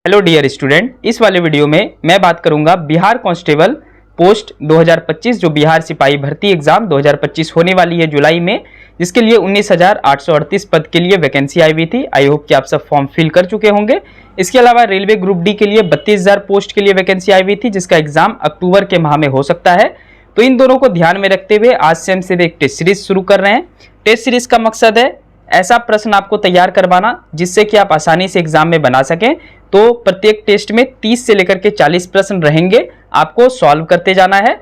Hello dear student, इस वाले video में मैं बात करूंगा बिहार कांस्टेबल पोस्ट 2025 जो बिहार सिपाही भर्ती एग्जाम 2025 होने वाली है जुलाई में, जिसके लिए 19,838 पद के लिए वैकेंसी आई हुई थी। आई होप कि आप सब फॉर्म फिल कर चुके होंगे। इसके अलावा रेलवे ग्रुप डी के लिए 32,000 पोस्ट के लिए वैकेंसी आई हुई थी, जिसका एग्जाम अक्टूबर के माह में हो सकता है। तो इन दोनों को ध्यान में रखते हुए आज से हम सिर्फ एक टेस्ट सीरीज शुरू कर रहे हैं। टेस्ट सीरीज का मकसद है ऐसा प्रश्न आपको तैयार करवाना जिससे कि आप आसानी से एग्जाम में बना सकें। तो प्रत्येक टेस्ट में 30 से लेकर के 40 प्रश्न रहेंगे, आपको सॉल्व करते जाना है।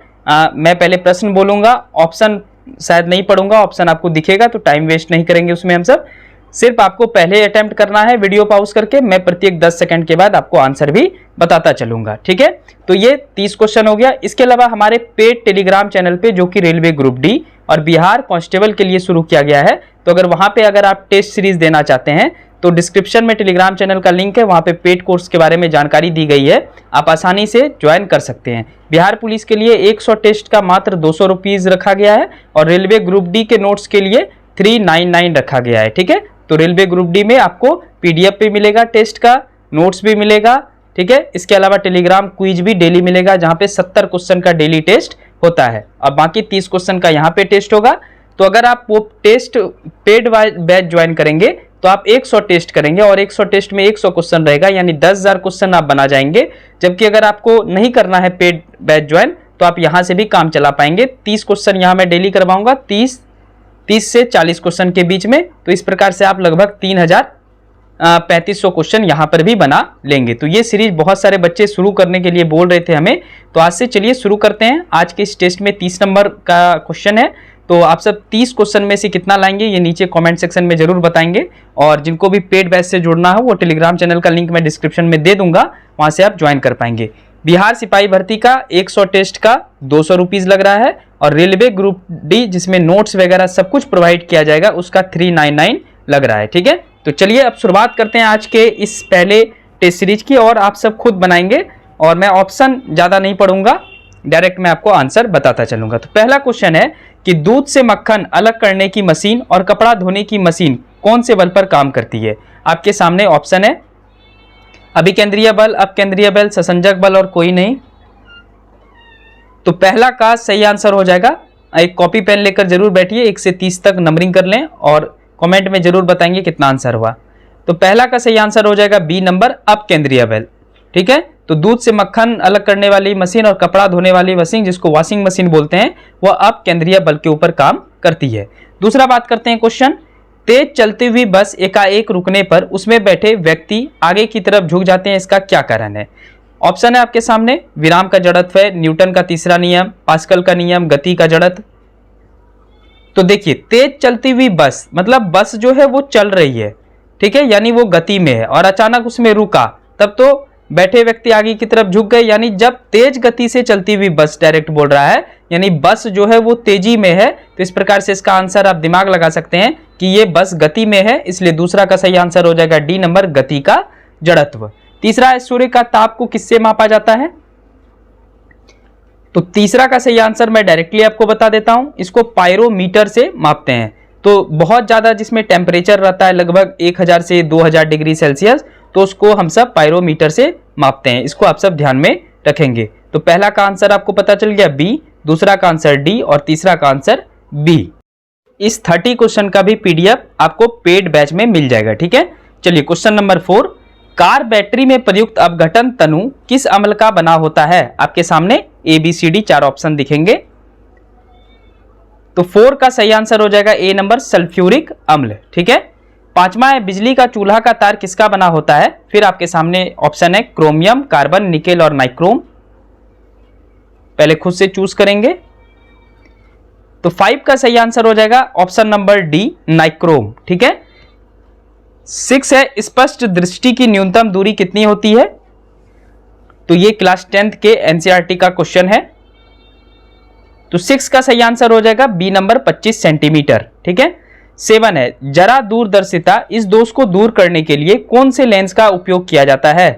मैं पहले प्रश्न बोलूंगा, ऑप्शन शायद नहीं पढ़ूंगा, ऑप्शन आपको दिखेगा, तो टाइम वेस्ट नहीं करेंगे उसमें हम सब। सिर्फ आपको पहले अटेम्प्ट करना है वीडियो पॉज करके। मैं प्रत्येक 10 सेकंड के बाद आपको आंसर भी बताता चलूंगा, ठीक है। तो ये 30 क्वेश्चन हो गया। इसके अलावा हमारे पेड टेलीग्राम चैनल पे, जो कि रेलवे ग्रुप डी और बिहार कांस्टेबल के लिए शुरू किया गया है, तो अगर वहां पे अगर आप टेस्ट सीरीज देना चाहते हैं तो डिस्क्रिप्शन में टेलीग्राम चैनल का लिंक है, वहां पे पेड कोर्स के बारे में जानकारी दी गई है, आप आसानी से ज्वाइन कर सकते हैं। बिहार पुलिस के लिए 100 टेस्ट का मात्र 200 रुपीज रखा गया है और रेलवे ग्रुप डी के नोट्स के लिए 399 रखा गया है, ठीक है। तो रेलवे ग्रुप डी में आपको पीडीएफ भी मिलेगा, टेस्ट का नोट्स भी मिलेगा, ठीक है। इसके अलावा टेलीग्राम क्विज भी डेली मिलेगा, जहां पे 70 क्वेश्चन का डेली टेस्ट होता है और बाकी 30 क्वेश्चन का यहाँ पे टेस्ट होगा। तो अगर आप वो टेस्ट पेड बैच ज्वाइन करेंगे तो आप 100 टेस्ट करेंगे और 100 टेस्ट में 100 क्वेश्चन रहेगा, यानी 10,000 क्वेश्चन आप बना जाएंगे। जबकि अगर आपको नहीं करना है पेड बैच ज्वाइन तो आप यहाँ से भी काम चला पाएंगे। 30 क्वेश्चन यहाँ मैं डेली करवाऊंगा, 30 से 40 क्वेश्चन के बीच में। तो इस प्रकार से आप लगभग 3,3500 क्वेश्चन यहाँ पर भी बना लेंगे। तो ये सीरीज बहुत सारे बच्चे शुरू करने के लिए बोल रहे थे हमें, तो आज से चलिए शुरू करते हैं। आज के इस टेस्ट में 30 नंबर का क्वेश्चन है, तो आप सब 30 क्वेश्चन में से कितना लाएंगे ये नीचे कमेंट सेक्शन में जरूर बताएंगे। और जिनको भी पेड बैच से जुड़ना है वो टेलीग्राम चैनल का लिंक मैं डिस्क्रिप्शन में दे दूंगा, वहां से आप ज्वाइन कर पाएंगे। बिहार सिपाही भर्ती का 100 टेस्ट का 200 रुपीज लग रहा है और रेलवे ग्रुप डी जिसमें नोट्स वगैरह सब कुछ प्रोवाइड किया जाएगा उसका 399 लग रहा है, ठीक है। तो चलिए अब शुरुआत करते हैं आज के इस पहले टेस्ट सीरीज की, और आप सब खुद बनाएंगे और मैं ऑप्शन ज्यादा नहीं पढ़ूंगा, डायरेक्ट मैं आपको आंसर बताता चलूंगा। तो पहला क्वेश्चन है कि दूध से मक्खन अलग करने की मशीन और कपड़ा धोने की मशीन कौन से बल पर काम करती है। आपके सामने ऑप्शन है अभिकेंद्रीय बल, अपकेंद्रीय बल, ससंजक बल और कोई नहीं। तो पहला का सही आंसर हो जाएगा, एक कॉपी पेन लेकर जरूर बैठिए, 1 से 30 तक नंबरिंग कर लें और कमेंट में जरूर बताएंगे कितना आंसर हुआ। तो पहला का सही आंसर हो जाएगा बी नंबर, अपकेंद्रीय बल, ठीक है। तो दूध से मक्खन अलग करने वाली मशीन और कपड़ा धोने वाली मशीन, जिसको वॉशिंग मशीन बोलते हैं, वह अपकेंद्रीय बल के ऊपर काम करती है। दूसरा बात करते हैं क्वेश्चन, तेज चलती हुई बस एकाएक रुकने पर उसमें बैठे व्यक्ति आगे की तरफ झुक जाते हैं, इसका क्या कारण है। ऑप्शन है आपके सामने, विराम का जड़त्व है, न्यूटन का तीसरा नियम, पास्कल का नियम, गति का जड़त्व। तो देखिए, तेज चलती हुई बस मतलब बस जो है वो चल रही है, ठीक है, यानी वो गति में है और अचानक उसमें रुका, तब तो बैठे व्यक्ति आगे की तरफ झुक गए। यानी जब तेज गति से चलती हुई बस, डायरेक्ट बोल रहा है, यानी बस जो है वो तेजी में है। तो इस प्रकार से इसका आंसर आप दिमाग लगा सकते हैं कि ये बस गति में है, इसलिए दूसरा का सही आंसर हो जाएगा डी नंबर, गति का जड़त्व। तीसरा है सूर्य का ताप को किससे मापा जाता है। तो तीसरा का सही आंसर मैं डायरेक्टली आपको बता देता हूं, इसको पायरोमीटर से मापते हैं। तो बहुत ज्यादा जिसमें टेम्परेचर रहता है लगभग 1000 से 2000 डिग्री सेल्सियस, तो उसको हम सब पायरोमीटर से मापते हैं। इसको आप सब ध्यान में रखेंगे। तो पहला का आंसर आपको पता चल गया बी, दूसरा का आंसर डी और तीसरा का आंसर बी। इस 30 क्वेश्चन का भी पीडीएफ आपको पेड बैच में मिल जाएगा, ठीक है। चलिए क्वेश्चन नंबर 4, कार बैटरी में प्रयुक्त अपघटन तनु किस अम्ल का बना होता है। आपके सामने ABCD 4 ऑप्शन दिखेंगे। तो 4 का सही आंसर हो जाएगा ए नंबर, सल्फ्यूरिक अम्ल, ठीक है। पांचवा है बिजली का चूल्हा का तार किसका बना होता है। फिर आपके सामने ऑप्शन है क्रोमियम, कार्बन, निकेल और नाइक्रोम। पहले खुद से चूज करेंगे। तो 5 का सही आंसर हो जाएगा ऑप्शन नंबर डी, नाइक्रोम, ठीक है। 6 है स्पष्ट दृष्टि की न्यूनतम दूरी कितनी होती है। तो ये क्लास 10th के NCERT का क्वेश्चन है। तो 6 का सही आंसर हो जाएगा बी नंबर, 25 सेंटीमीटर, ठीक है। 7 है जरा दूरदर्शिता, इस दोष को दूर करने के लिए कौन से लेंस का उपयोग किया जाता है।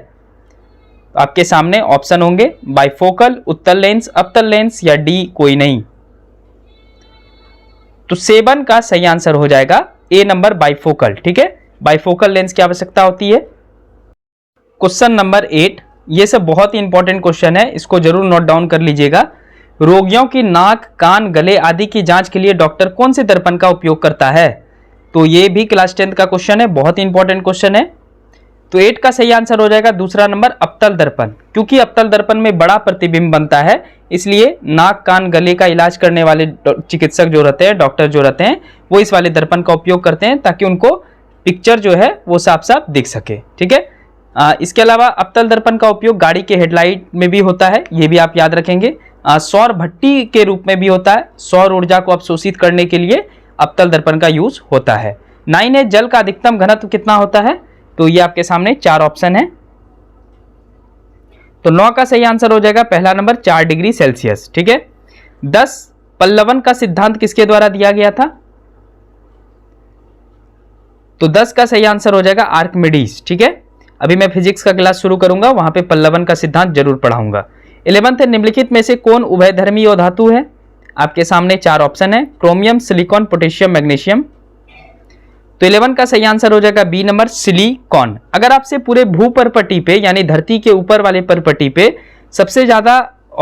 आपके सामने ऑप्शन होंगे बाइफोकल, उत्तल लेंस, अवतल लेंस या डी कोई नहीं। तो 7 का सही आंसर हो जाएगा ए नंबर, बाइफोकल, ठीक है। बाइफोकल लेंस की आवश्यकता होती है। क्वेश्चन नंबर 8, ये सब बहुत ही इंपॉर्टेंट क्वेश्चन है, इसको जरूर नोट डाउन कर लीजिएगा। रोगियों की नाक, कान, गले आदि की जांच के लिए डॉक्टर कौन से दर्पण का उपयोग करता है? तो ये भी क्लास 10th का क्वेश्चन है, बहुत ही इंपॉर्टेंट क्वेश्चन है। तो 8 का सही आंसर हो जाएगा दूसरा नंबर अवतल दर्पण, क्योंकि अवतल दर्पण में बड़ा प्रतिबिंब बनता है, इसलिए नाक, कान, गले का इलाज करने वाले चिकित्सक जो रहते हैं, डॉक्टर जो रहते हैं, वो इस वाले दर्पण का उपयोग करते हैं ताकि उनको पिक्चर जो है वो साफ साफ दिख सके। ठीक है, इसके अलावा अवतल दर्पण का उपयोग गाड़ी के हेडलाइट में भी होता है, ये भी आप याद रखेंगे। सौर भट्टी के रूप में भी होता है, सौर ऊर्जा को अवशोषित करने के लिए अवतल दर्पण का यूज होता है। 9 है, जल का अधिकतम घनत्व कितना होता है? तो ये आपके सामने 4 ऑप्शन है। तो 9 का सही आंसर हो जाएगा पहला नंबर 4 डिग्री सेल्सियस। ठीक है। 10 पल्लवन का सिद्धांत किसके द्वारा दिया गया था? तो 10 का सही आंसर हो जाएगा आर्किमिडीज। ठीक है, अभी मैं फिजिक्स का क्लास शुरू करूंगा, वहां पे पल्लवन का सिद्धांत जरूर पढ़ाऊंगा। 11th है, निम्नलिखित में से कौन उभयधर्मी धातु है? आपके सामने 4 ऑप्शन है, क्रोमियम, सिलिकॉन, पोटेशियम, मैग्नीशियम। तो 11 का सही आंसर हो जाएगा बी नंबर सिलिकॉन। अगर आपसे पूरे भूपर्पटी पे यानी धरती के ऊपर वाले पर्पटी पे सबसे ज्यादा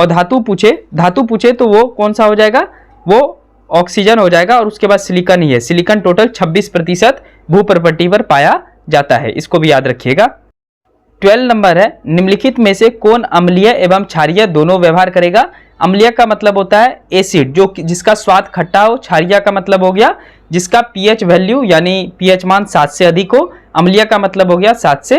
धातु पूछे तो वो कौन सा हो जाएगा? वो ऑक्सीजन हो जाएगा, और उसके बाद सिलिकॉन ही है। सिलिकॉन टोटल 26% भूपर्पटी पर पाया जाता है, इसको भी याद रखिएगा। 12 नंबर है, निम्नलिखित में से कौन अम्लीय एवं क्षारीय दोनों व्यवहार करेगा? अम्लीय का मतलब होता है एसिड, जो जिसका स्वाद खट्टा हो। क्षारीय का मतलब हो गया जिसका पीएच वैल्यू यानी पीएच मान 7 से अधिक हो। अम्लीय का मतलब हो गया 7 से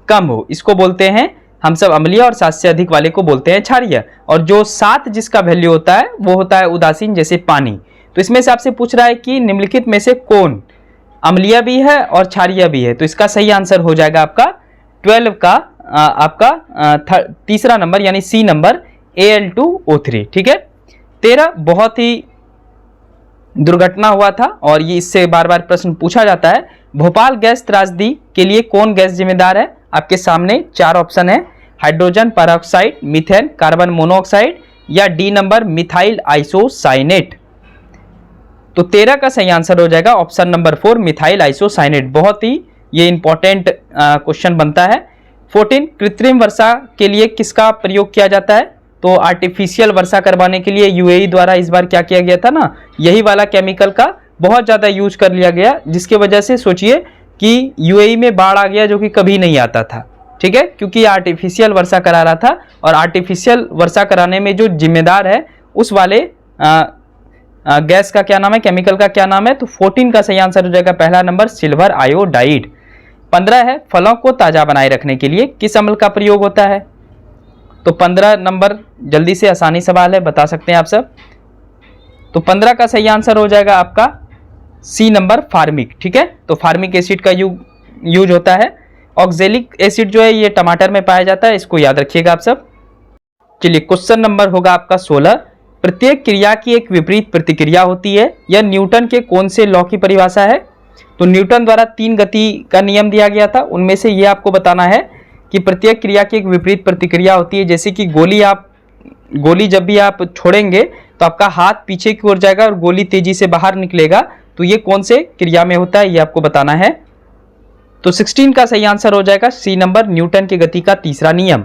कम हो, इसको बोलते हैं हम सब अम्लीय, और 7 से अधिक वाले को बोलते हैं क्षारीय। और जो 7 जिसका वैल्यू होता है वो होता है उदासीन, जैसे पानी। तो इसमें से आपसे पूछ रहा है कि निम्नलिखित में से कौन अम्लीय भी है और क्षारीय भी है? तो इसका सही आंसर हो जाएगा आपका 12 का आपका तीसरा नंबर यानी सी नंबर Al2O3। ठीक है। 13 बहुत ही दुर्घटना हुआ था और ये इससे बार बार प्रश्न पूछा जाता है। भोपाल गैस त्रासदी के लिए कौन गैस जिम्मेदार है? आपके सामने 4 ऑप्शन है, hydrogen peroxide, methane, carbon monoxide या डी नंबर मिथाइल आइसोसाइनेट। तो 13 का सही आंसर हो जाएगा ऑप्शन नंबर 4 मिथाइल आइसोसाइनेट। बहुत ही ये इंपॉर्टेंट क्वेश्चन बनता है। 14 कृत्रिम वर्षा के लिए किसका प्रयोग किया जाता है? तो आर्टिफिशियल वर्षा करवाने के लिए यूएई द्वारा इस बार क्या किया गया था ना, यही वाला केमिकल का बहुत ज़्यादा यूज कर लिया गया, जिसकी वजह से सोचिए कि यूएई में बाढ़ आ गया जो कि कभी नहीं आता था। ठीक है, क्योंकि आर्टिफिशियल वर्षा करा रहा था, और आर्टिफिशियल वर्षा कराने में जो जिम्मेदार है उस वाले गैस का क्या नाम है, केमिकल का क्या नाम है? तो 14 का सही आंसर हो जाएगा पहला नंबर सिल्वर आयोडाइड। 15 है, फलों को ताज़ा बनाए रखने के लिए किस अम्ल का प्रयोग होता है? तो 15 नंबर जल्दी से आसानी सवाल है, बता सकते हैं आप सब। तो 15 का सही आंसर हो जाएगा आपका सी नंबर फार्मिक। ठीक है, तो फार्मिक एसिड का यूज होता है। ऑक्जेलिक एसिड जो है ये टमाटर में पाया जाता है, इसको याद रखिएगा आप सब। चलिए, क्वेश्चन नंबर होगा आपका 16। प्रत्येक क्रिया की एक विपरीत प्रतिक्रिया होती है, यह न्यूटन के कौन से लॉ की परिभाषा है? तो न्यूटन द्वारा 3 गति का नियम दिया गया था, उनमें से ये आपको बताना है कि प्रत्येक क्रिया की एक विपरीत प्रतिक्रिया होती है। जैसे कि गोली जब भी आप छोड़ेंगे तो आपका हाथ पीछे की ओर जाएगा और गोली तेजी से बाहर निकलेगा, तो ये कौन से क्रिया में होता है ये आपको बताना है। तो 16 का सही आंसर हो जाएगा सी नंबर न्यूटन की गति का तीसरा नियम।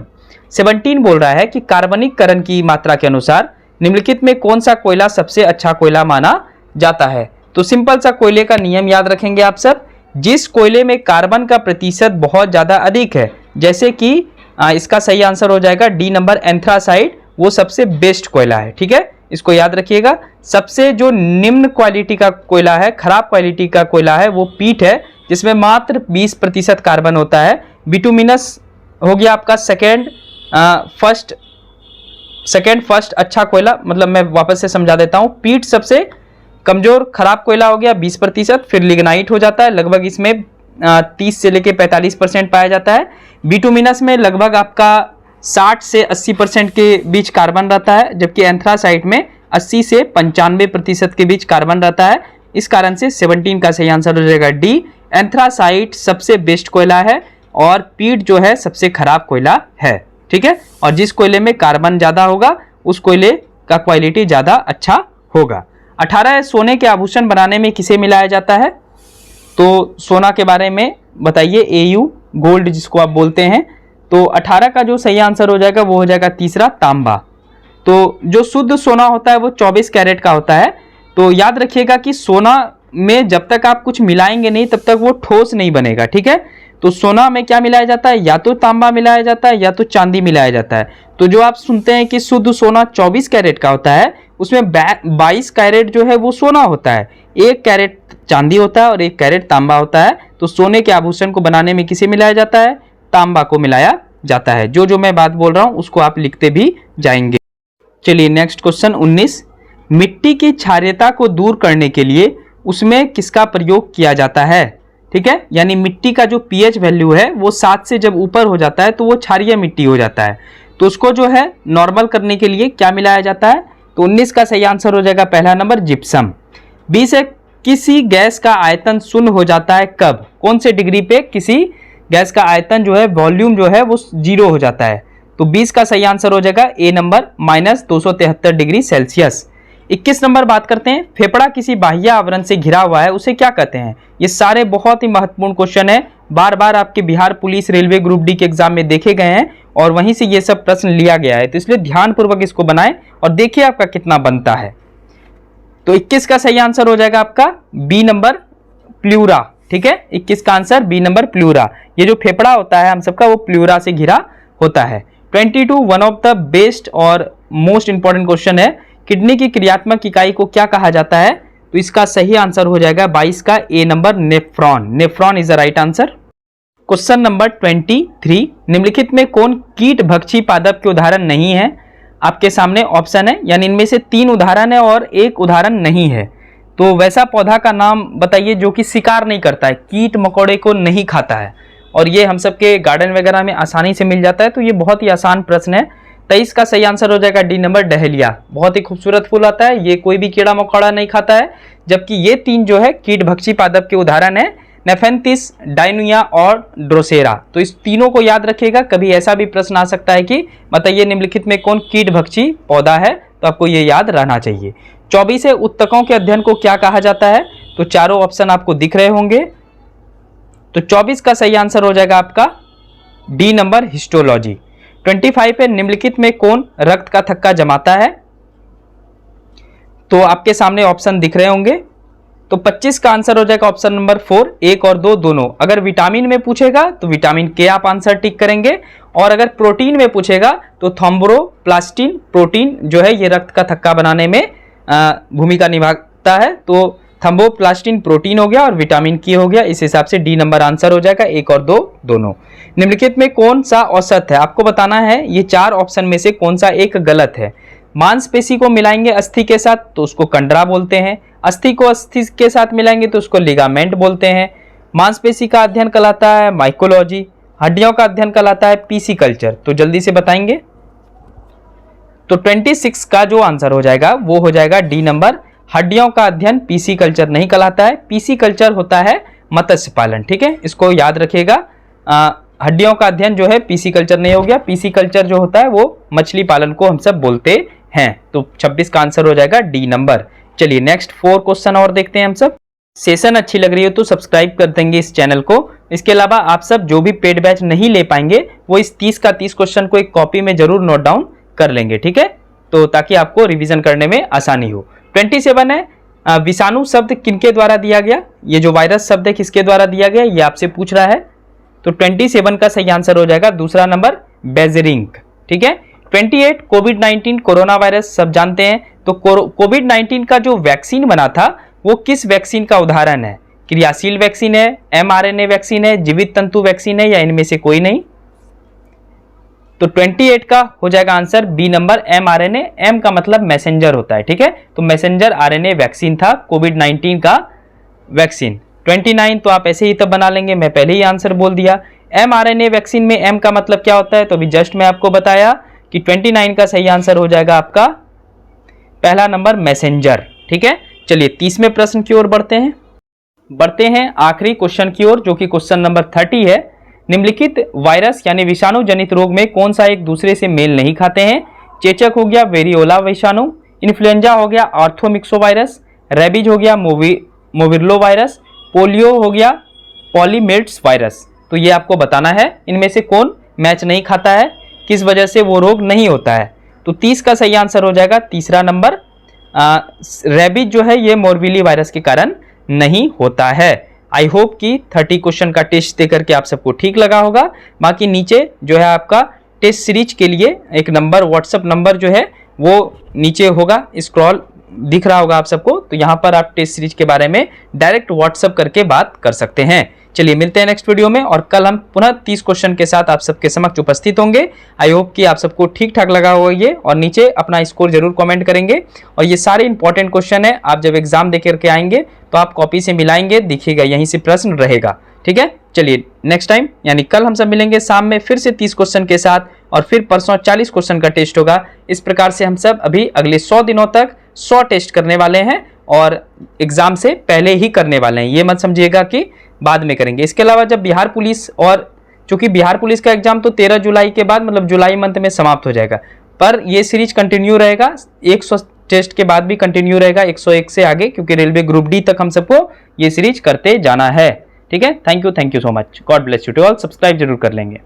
17 बोल रहा है कि कार्बनिककरण की मात्रा के अनुसार निम्नलिखित में कौन सा कोयला सबसे अच्छा कोयला माना जाता है? तो सिंपल सा कोयले का नियम याद रखेंगे आप सब। जिस कोयले में कार्बन का प्रतिशत बहुत ज़्यादा अधिक है, जैसे कि इसका सही आंसर हो जाएगा डी नंबर एंथ्रासाइड, वो सबसे बेस्ट कोयला है। ठीक है, इसको याद रखिएगा। सबसे जो निम्न क्वालिटी का कोयला है, खराब क्वालिटी का कोयला है, वो पीट है, जिसमें मात्र 20% कार्बन होता है। बिटुमिनस हो गया आपका सेकेंड फर्स्ट अच्छा कोयला, मतलब मैं वापस से समझा देता हूँ। पीट सबसे कमजोर खराब कोयला हो गया 20%, फिर लिग्नाइट हो जाता है, लगभग इसमें 30 से लेके 45% पाया जाता है। बिटुमिनस में लगभग आपका 60 से 80% के बीच कार्बन रहता है, जबकि एंथ्रासाइट में 80 से 95% के बीच कार्बन रहता है। इस कारण से 17 का सही आंसर हो जाएगा डी, एंथ्रासाइट सबसे बेस्ट कोयला है और पीट जो है सबसे खराब कोयला है। ठीक है, और जिस कोयले में कार्बन ज़्यादा होगा उस कोयले का क्वालिटी ज़्यादा अच्छा होगा। 18 है, सोने के आभूषण बनाने में किसे मिलाया जाता है? तो सोना के बारे में बताइए। एयू गोल्ड जिसको आप बोलते हैं, तो 18 का जो सही आंसर हो जाएगा वो हो जाएगा तीसरा तांबा। तो जो शुद्ध सोना होता है वो 24 कैरेट का होता है। तो याद रखिएगा कि सोना में जब तक आप कुछ मिलाएंगे नहीं तब तक वो ठोस नहीं बनेगा, ठीक है। तो सोना में क्या मिलाया जाता है, या तो तांबा मिलाया जाता है या तो चांदी मिलाया जाता है। तो जो आप सुनते हैं कि शुद्ध सोना 24 कैरेट का होता है, उसमें 22 कैरेट जो है वो सोना होता है, 1 कैरेट चांदी होता है और 1 कैरेट तांबा होता है। तो सोने के आभूषण को बनाने में किसे मिलाया जाता है, तांबा को मिलाया जाता है। जो मैं बात बोल रहा हूं उसको आप लिखते भी जाएंगे। चलिए नेक्स्ट क्वेश्चन 19, मिट्टी की क्षारीयता को दूर करने के लिए उसमें किसका प्रयोग किया जाता है, ठीक है। यानी मिट्टी का जो पीएच वैल्यू है वो 7 से जब ऊपर हो जाता है तो वो क्षारीय मिट्टी हो जाता है। तो उसको जो है नॉर्मल करने के लिए क्या मिलाया जाता है। तो 19 का सही आंसर हो जाएगा पहला नंबर जिप्सम। 20 है, किसी गैस का आयतन शून्य हो जाता है कब, कौन से डिग्री पे किसी गैस का आयतन जो है वॉल्यूम जो है वो 0 हो जाता है। तो 20 का सही आंसर हो जाएगा ए नंबर -273 डिग्री सेल्सियस। 21 नंबर बात करते हैं, फेफड़ा किसी बाह्य आवरण से घिरा हुआ है उसे क्या कहते हैं। ये सारे बहुत ही महत्वपूर्ण क्वेश्चन है, बार बार आपके Bihar police railway group D के एग्जाम में देखे गए हैं और वहीं से ये सब प्रश्न लिया गया है। तो इसलिए ध्यानपूर्वक इसको बनाएं और देखिए आपका कितना बनता है। तो 21 का सही आंसर हो जाएगा आपका बी नंबर प्लूरा, ठीक है। 21 का आंसर बी नंबर प्लूरा। ये जो फेफड़ा होता है हम सबका वो प्लूरा से घिरा होता है। 22 वन ऑफ द बेस्ट और मोस्ट इंपॉर्टेंट क्वेश्चन है, किडनी की क्रियात्मक इकाई को क्या कहा जाता है। तो इसका सही आंसर हो जाएगा 22 का A number nephron. Nephron is the right answer. Question number 23, निम्नलिखित में कौन कीट भक्षी पादप के उदाहरण नहीं है। आपके सामने ऑप्शन है, यानी इनमें से 3 उदाहरण है और 1 उदाहरण नहीं है। तो वैसा पौधा का नाम बताइए जो कि शिकार नहीं करता है, कीट मकोड़े को नहीं खाता है और ये हम सबके गार्डन वगैरह में आसानी से मिल जाता है। तो ये बहुत ही आसान प्रश्न है। 23 का सही आंसर हो जाएगा डी नंबर डहेलिया। बहुत ही खूबसूरत फूल आता है, ये कोई भी कीड़ा मकोड़ा नहीं खाता है। जबकि ये 3 जो है कीट भक्षी पादप के उदाहरण है, नेफेंथिस, डायनुया और ड्रोसेरा। तो इस तीनों को याद रखिएगा। कभी ऐसा भी प्रश्न आ सकता है कि बताइए निम्नलिखित में कौन कीट भक्षी पौधा है, तो आपको ये याद रहना चाहिए। 24 है, उत्तकों के अध्ययन को क्या कहा जाता है। तो चारों ऑप्शन आपको दिख रहे होंगे। तो 24 का सही आंसर हो जाएगा आपका डी नंबर हिस्टोलॉजी। 25 है, निम्नलिखित में कौन रक्त का थक्का जमाता है। तो आपके सामने ऑप्शन दिख रहे होंगे। तो 25 का आंसर हो जाएगा ऑप्शन नंबर 4, 1 और 2 दोनों। अगर विटामिन में पूछेगा तो विटामिन के आप आंसर टिक करेंगे और अगर प्रोटीन में पूछेगा तो थ्रोम्बोप्लास्टिन प्रोटीन जो है ये रक्त का थक्का बनाने में भूमिका निभाता है। तो थ्रोम्बोप्लास्टिन प्रोटीन हो गया और विटामिन के हो गया। इस हिसाब से डी नंबर आंसर हो जाएगा 1 और 2 दोनों। निम्नलिखित में कौन सा औसत है, आपको बताना है ये 4 ऑप्शन में से कौन सा एक गलत है। मांसपेशी को मिलाएंगे अस्थि के साथ तो उसको कंडरा बोलते हैं, अस्थि को अस्थि के साथ मिलाएंगे तो उसको लिगामेंट बोलते हैं। मांसपेशी का अध्ययन कहलाता है माइकोलॉजी, हड्डियों का अध्ययन कहलाता है पीसी कल्चर। तो जल्दी से बताएंगे। तो 26 का जो आंसर हो जाएगा वो हो जाएगा डी नंबर, हड्डियों का अध्ययन पीसी कल्चर नहीं कहलाता है। पीसी कल्चर होता है मत्स्य पालन, ठीक है, इसको याद रखिएगा। हड्डियों का अध्ययन जो है पीसी कल्चर नहीं हो गया, पीसी कल्चर जो होता है वो मछली पालन को हम सब बोलते हैं। तो 26 का आंसर हो जाएगा डी नंबर। चलिए नेक्स्ट 4 क्वेश्चन और देखते हैं हम सब। सेशन अच्छी लग रही हो तो सब्सक्राइब कर देंगे इस चैनल को। इसके अलावा आप सब जो भी पेड बैच नहीं ले पाएंगे वो इस 30 का 30 क्वेश्चन को एक कॉपी में जरूर नोट डाउन कर लेंगे, ठीक है, तो ताकि आपको रिवीजन करने में आसानी हो। 27 है, विषाणु शब्द किनके द्वारा दिया गया। ये जो वायरस शब्द है किसके द्वारा दिया गया ये आपसे पूछ रहा है। तो 27 का सही आंसर हो जाएगा दूसरा नंबर बेजरिंक, ठीक है। 28 कोविड-19 कोरोना वायरस सब जानते हैं। तो कोविड-19 का जो वैक्सीन बना था वो किस वैक्सीन का उदाहरण है। क्रियाशील वैक्सीन है, mRNA वैक्सीन है, जीवित तंतु वैक्सीन है या इनमें से कोई नहीं। तो 28 का हो जाएगा answer B number mRNA। M का मतलब मैसेंजर होता है, ठीक है, तो मैसेंजर RNA वैक्सीन था कोविड-19 का वैक्सीन। 29 तो आप ऐसे ही तब बना लेंगे, मैं पहले ही आंसर बोल दिया। mRNA वैक्सीन में M का मतलब क्या होता है तो अभी जस्ट मैं आपको बताया कि 29 का सही आंसर हो जाएगा आपका पहला नंबर मैसेंजर, ठीक है। चलिए 30वें प्रश्न की ओर बढ़ते हैं आखिरी क्वेश्चन की ओर जो कि क्वेश्चन नंबर 30 है। निम्नलिखित वायरस यानी विषाणु जनित रोग में कौन सा एक दूसरे से मेल नहीं खाते हैं। चेचक हो गया वेरियोला विषाणु, इन्फ्लुएंजा हो गया आर्थोमिक्सो वायरस, रेबीज हो गया मोविरलो वायरस, पोलियो हो गया पॉलीमेल्ट्स वायरस। तो ये आपको बताना है इनमें से कौन मैच नहीं खाता है, किस वजह से वो रोग नहीं होता है। तो 30 का सही आंसर हो जाएगा तीसरा नंबर। रेबीज जो है ये मोरबिली वायरस के कारण नहीं होता है। आई होप कि 30 क्वेश्चन का टेस्ट देकर के आप सबको ठीक लगा होगा। बाकी नीचे जो है आपका टेस्ट सीरीज के लिए एक नंबर, व्हाट्सएप नंबर जो है वो नीचे होगा, स्क्रॉल दिख रहा होगा आप सबको। तो यहाँ पर आप टेस्ट सीरीज के बारे में डायरेक्ट व्हाट्सएप करके बात कर सकते हैं। चलिए मिलते हैं नेक्स्ट वीडियो में, और कल हम पुनः 30 क्वेश्चन के साथ आप सबके समक्ष उपस्थित होंगे। आई होप कि आप सबको ठीक ठाक लगा होगा ये, और नीचे अपना स्कोर जरूर कमेंट करेंगे। और ये सारे इंपॉर्टेंट क्वेश्चन है, आप जब एग्जाम दे करके आएंगे तो आप कॉपी से मिलाएंगे, देखिएगा यहीं से प्रश्न रहेगा। ठीक है, चलिए नेक्स्ट टाइम यानी कल हम सब मिलेंगे शाम में फिर से 30 क्वेश्चन के साथ, और फिर परसों 40 क्वेश्चन का टेस्ट होगा। इस प्रकार से हम सब अभी अगले 100 दिनों तक 100 टेस्ट करने वाले हैं, और एग्जाम से पहले ही करने वाले हैं। ये मत समझिएगा कि बाद में करेंगे। इसके अलावा जब बिहार पुलिस, और चूंकि बिहार पुलिस का एग्जाम तो 13 जुलाई के बाद मतलब जुलाई मंथ में समाप्त हो जाएगा, पर ये सीरीज कंटिन्यू रहेगा। 100 टेस्ट के बाद भी कंटिन्यू रहेगा 101 से आगे, क्योंकि रेलवे ग्रुप डी तक हम सबको ये सीरीज करते जाना है। ठीक है, thank you so much, God bless you to all. Subscribe जरूर कर लेंगे।